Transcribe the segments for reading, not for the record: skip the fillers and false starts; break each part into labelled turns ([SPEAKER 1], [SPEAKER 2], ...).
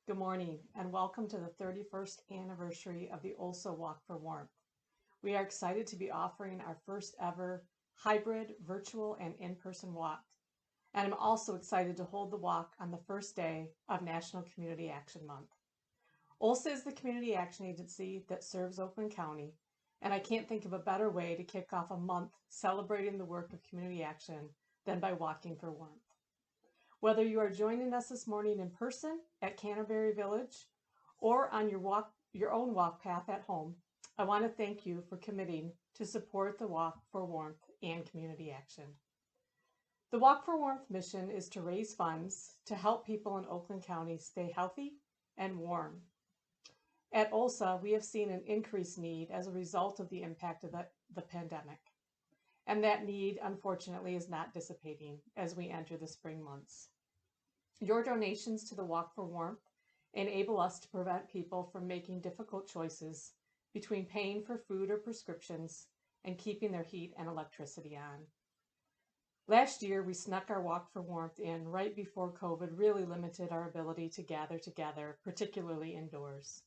[SPEAKER 1] Good morning and welcome to the 31st anniversary of the OLHSA Walk for Warmth. We are excited to be offering our first ever hybrid, virtual, and in-person walk. And I'm also excited to hold the walk on the first day of National Community Action Month. OLHSA is the community action agency that serves Oakland County, and I can't think of a better way to kick off a month celebrating the work of community action than by walking for warmth. Whether you are joining us this morning in person at Canterbury Village or on your own walk path at home, I want to thank you for committing to support the Walk for Warmth and community action. The Walk for Warmth mission is to raise funds to help people in Oakland County stay healthy and warm. At OLHSA, we have seen an increased need as a result of the impact of the pandemic. And that need, unfortunately, is not dissipating as we enter the spring months. Your donations to the Walk for Warmth enable us to prevent people from making difficult choices between paying for food or prescriptions and keeping their heat and electricity on. Last year, we snuck our Walk for Warmth in right before COVID really limited our ability to gather together, particularly indoors.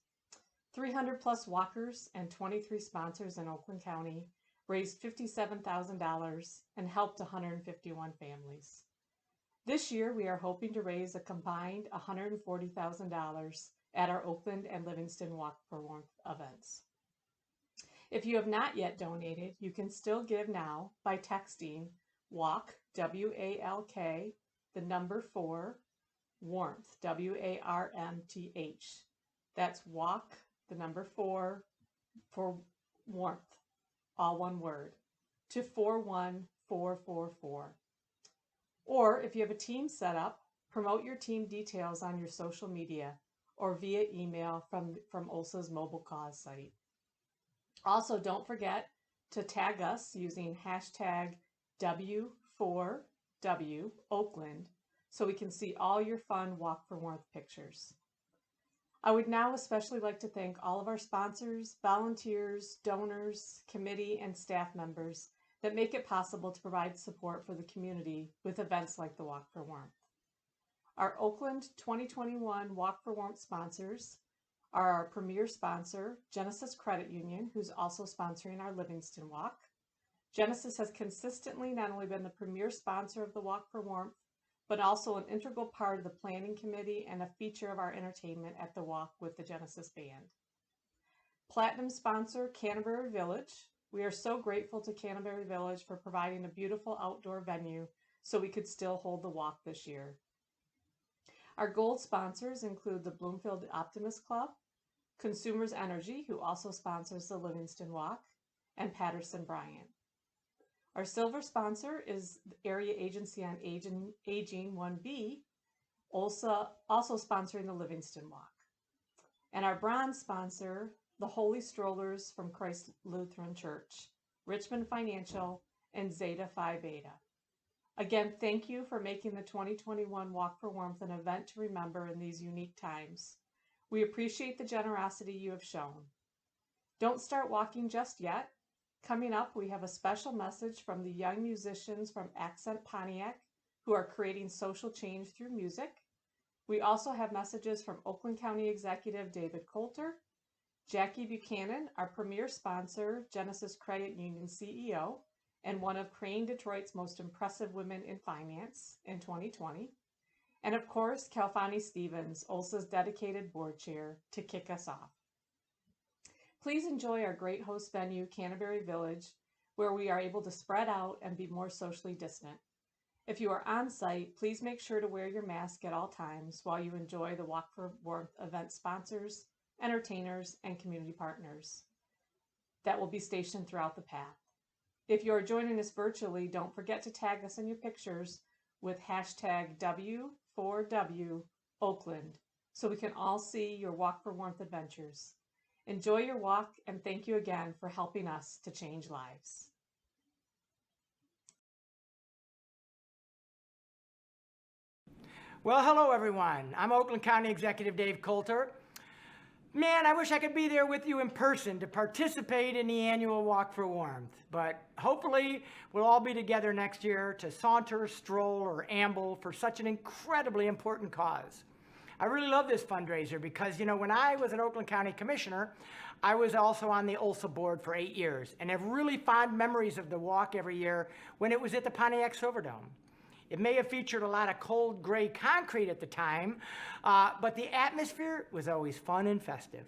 [SPEAKER 1] 300 plus walkers and 23 sponsors in Oakland County raised $57,000 and helped 151 families. This year, we are hoping to raise a combined $140,000 at our Oakland and Livingston Walk for Warmth events. If you have not yet donated, you can still give now by texting WALK, W-A-L-K, the number 4, WARMTH, W-A-R-M-T-H. That's WALK, the number 4, for warmth, all one word, to 41444. Or if you have a team set up, promote your team details on your social media or via email from OLHSA's mobile cause site. Also, don't forget to tag us using hashtag W4W Oakland so we can see all your fun Walk for Warmth pictures. I would now especially like to thank all of our sponsors, volunteers, donors, committee, and staff members that make it possible to provide support for the community with events like the Walk for Warmth. Our Oakland 2021 Walk for Warmth sponsors are our premier sponsor, Genesis Credit Union, who's also sponsoring our Livingston Walk. Genesis has consistently not only been the premier sponsor of the Walk for Warmth, but also an integral part of the planning committee and a feature of our entertainment at the Walk with the Genesis Band. Platinum sponsor, Canterbury Village. We are so grateful to Canterbury Village for providing a beautiful outdoor venue so we could still hold the walk this year. Our gold sponsors include the Bloomfield Optimist Club, Consumers Energy, who also sponsors the Livingston Walk, and Patterson Bryant. Our silver sponsor is the Area Agency on Aging 1B, also sponsoring the Livingston Walk. And our bronze sponsor, the Holy Strollers from Christ Lutheran Church, Richmond Financial, and Zeta Phi Beta. Again, thank you for making the 2021 Walk for Warmth an event to remember in these unique times. We appreciate the generosity you have shown. Don't start walking just yet. Coming up, we have a special message from the young musicians from Accent Pontiac who are creating social change through music. We also have messages from Oakland County Executive David Coulter, Jacky Buchanan, our premier sponsor, Genesis Credit Union CEO, and one of Crane Detroit's most impressive women in finance in 2020. And of course, Kalfani Stevens, OLHSA's dedicated board chair, to kick us off. Please enjoy our great host venue, Canterbury Village, where we are able to spread out and be more socially distant. If you are on site, please make sure to wear your mask at all times while you enjoy the Walk for Warmth event sponsors, entertainers, and community partners that will be stationed throughout the path. If you are joining us virtually, don't forget to tag us in your pictures with hashtag W4W Oakland so we can all see your Walk for Warmth adventures. Enjoy your walk, and thank you again for helping us to change lives.
[SPEAKER 2] Well, hello everyone. I'm Oakland County Executive Dave Coulter. Man, I wish I could be there with you in person to participate in the annual Walk for Warmth, but hopefully we'll all be together next year to saunter, stroll, or amble for such an incredibly important cause. I really love this fundraiser because, when I was an Oakland County Commissioner, I was also on the OLHSA board for 8 years and have really fond memories of the walk every year when it was at the Pontiac Silverdome. It may have featured a lot of cold gray concrete at the time, but the atmosphere was always fun and festive.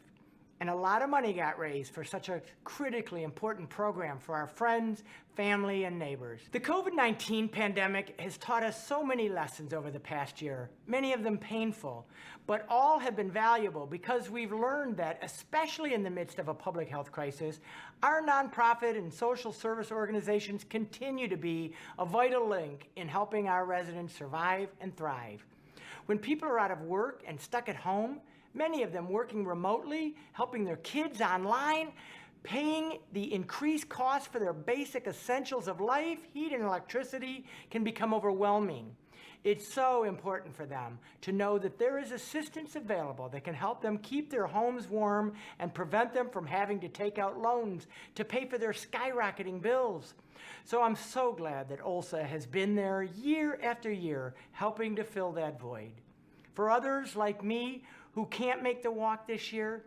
[SPEAKER 2] And a lot of money got raised for such a critically important program for our friends, family, and neighbors. The COVID-19 pandemic has taught us so many lessons over the past year, many of them painful, but all have been valuable because we've learned that, especially in the midst of a public health crisis, our nonprofit and social service organizations continue to be a vital link in helping our residents survive and thrive. When people are out of work and stuck at home, many of them working remotely, helping their kids online, paying the increased costs for their basic essentials of life, heat and electricity, can become overwhelming. It's so important for them to know that there is assistance available that can help them keep their homes warm and prevent them from having to take out loans to pay for their skyrocketing bills. So I'm so glad that OLHSA has been there year after year, helping to fill that void. For others like me who can't make the walk this year,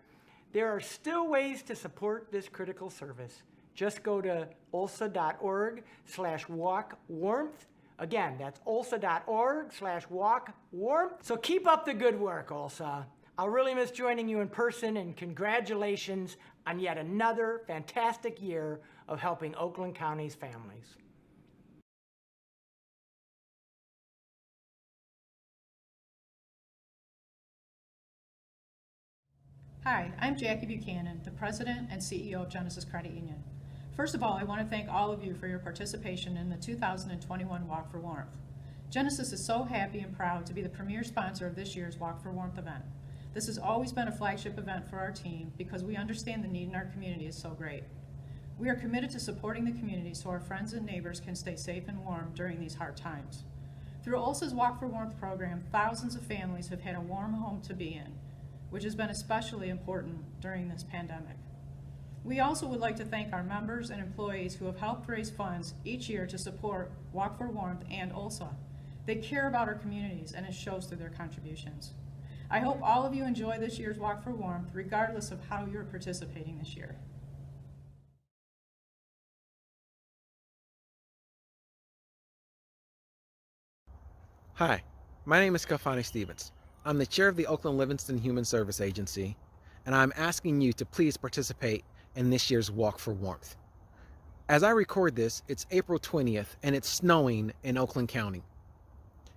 [SPEAKER 2] there are still ways to support this critical service. Just go to olsa.org/walkwarmth. Again, that's olsa.org/walkwarmth. So keep up the good work, OLHSA. I'll really miss joining you in person, and congratulations on yet another fantastic year of helping Oakland County's families.
[SPEAKER 3] Hi, I'm Jacky Buchanan, the President and CEO of Genesis Credit Union. First of all, I want to thank all of you for your participation in the 2021 Walk for Warmth. Genesis is so happy and proud to be the premier sponsor of this year's Walk for Warmth event. This has always been a flagship event for our team because we understand the need in our community is so great. We are committed to supporting the community so our friends and neighbors can stay safe and warm during these hard times. Through OLHSA's Walk for Warmth program, thousands of families have had a warm home to be in, which has been especially important during this pandemic. We also would like to thank our members and employees who have helped raise funds each year to support Walk for Warmth and OLHSA. They care about our communities, and it shows through their contributions. I hope all of you enjoy this year's Walk for Warmth, regardless of how you're participating this year.
[SPEAKER 4] Hi, my name is Kafani Stevens. I'm the chair of the Oakland Livingston Human Service Agency, and I'm asking you to please participate in this year's Walk for Warmth. As I record this, it's April 20th and it's snowing in Oakland County.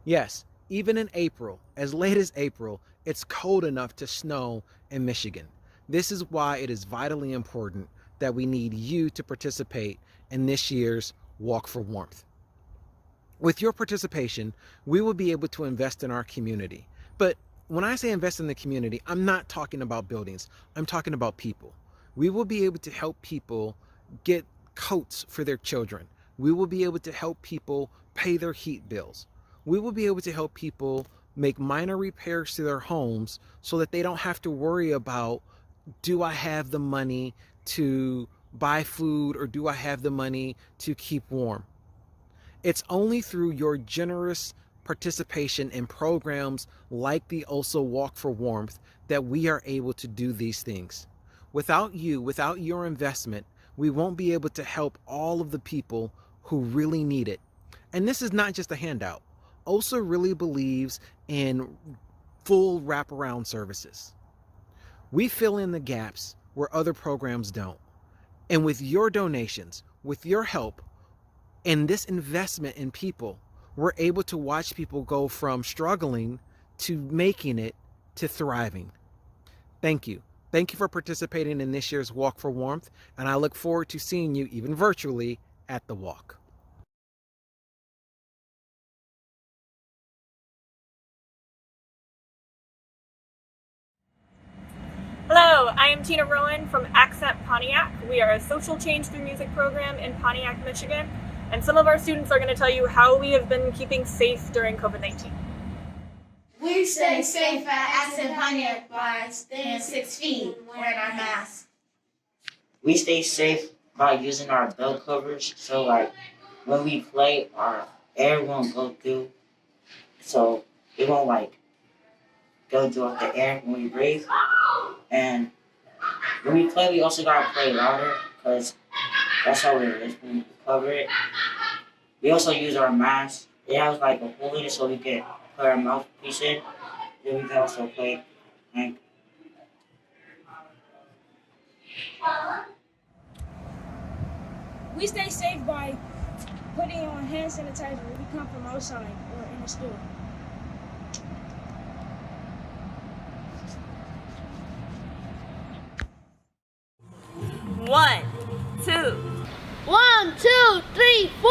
[SPEAKER 4] Yes, even in April, as late as April, it's cold enough to snow in Michigan. This is why it is vitally important that we need you to participate in this year's Walk for Warmth. With your participation, we will be able to invest in our community. But when I say invest in the community, I'm not talking about buildings. I'm talking about people. We will be able to help people get coats for their children. We will be able to help people pay their heat bills. We will be able to help people make minor repairs to their homes so that they don't have to worry about, do I have the money to buy food or do I have the money to keep warm? It's only through your generous participation in programs like the OLHSA Walk for Warmth that we are able to do these things. Without you, without your investment, we won't be able to help all of the people who really need it. And this is not just a handout. OLHSA really believes in full wraparound services. We fill in the gaps where other programs don't. And with your donations, with your help, and this investment in people, we're able to watch people go from struggling to making it to thriving. Thank you. Thank you for participating in this year's Walk for Warmth, and I look forward to seeing you, even virtually, at the walk.
[SPEAKER 5] Hello, I am Tina Rowan from Accent Pontiac. We are a social change through music program in Pontiac, Michigan, and some of our students are going to tell you how we have been keeping safe during COVID-19.
[SPEAKER 6] We stay safe at Accent Pontiac by staying 6 feet, wearing our masks.
[SPEAKER 7] We stay safe by using our belt covers, so when we play, our air won't go through, so it won't go throughout the air when we breathe. And when we play, we also gotta play louder because that's how it is. When we cover it, we also use our mask. It has like a hole in it so we can put our mouthpiece in. Then we can also play. And
[SPEAKER 8] we stay safe by putting on hand sanitizer when we come from outside or in the store.
[SPEAKER 9] One, two.
[SPEAKER 6] 1, 2, 3, 4.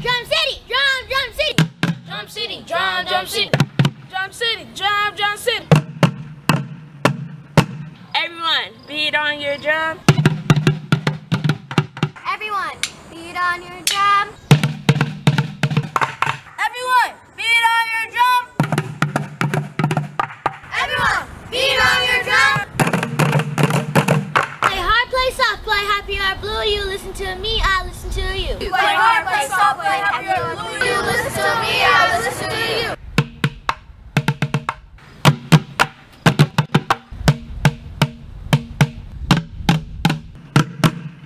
[SPEAKER 6] Drum City, Drum City.
[SPEAKER 8] Drum City, Drum City. Drum City, Drum City.
[SPEAKER 9] Everyone, beat on your drum.
[SPEAKER 6] Everyone, beat on your drum.
[SPEAKER 8] Everyone, beat on your drum.
[SPEAKER 6] Everyone, beat on your drum. Play hard, play soft, play happy or blue. You listen to me, I listen to you.
[SPEAKER 8] Play hard, play soft, play happy or blue.
[SPEAKER 6] You listen to me, I listen to you.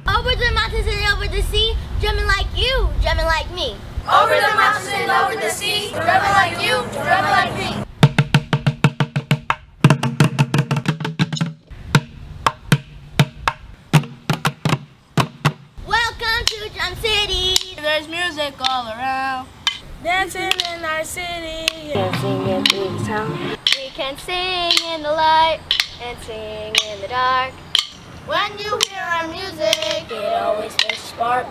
[SPEAKER 6] Over the mountains and over the sea, drumming like you, drumming like me.
[SPEAKER 8] Over the mountains and over the sea, drumming like you, drumming like me.
[SPEAKER 6] Welcome to Drum City.
[SPEAKER 8] There's music all around. Dancing in our city.
[SPEAKER 9] Dancing in through town.
[SPEAKER 6] We can sing in the light and sing in the dark. When you hear our music,
[SPEAKER 8] It always makes a spark.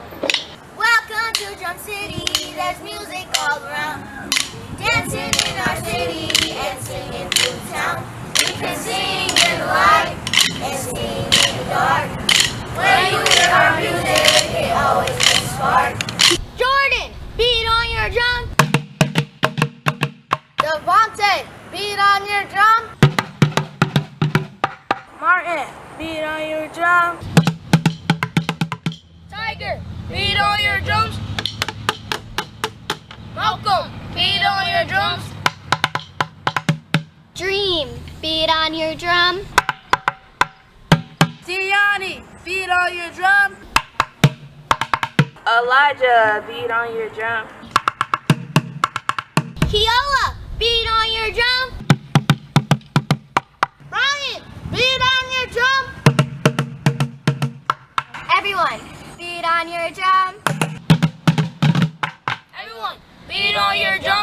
[SPEAKER 6] welcome to Drum City. There's music all around. Dancing in our city and singing through town. We can sing in the light and sing in the dark. When you hear our music, it always makes a spark. Jordan, beat on your drum. Devontae, beat on your drum.
[SPEAKER 8] Martin, beat on your drum.
[SPEAKER 6] Tiger,
[SPEAKER 8] Beat on your drums.
[SPEAKER 6] Malcolm, beat on your drums. Dream, beat on your drum.
[SPEAKER 8] Tiani, beat on your drum.
[SPEAKER 9] Elijah, beat on your drum.
[SPEAKER 6] Keola, beat on your drum. Brian, beat on your drum. Everyone, beat on your drum.
[SPEAKER 8] Everyone, beat on your drum.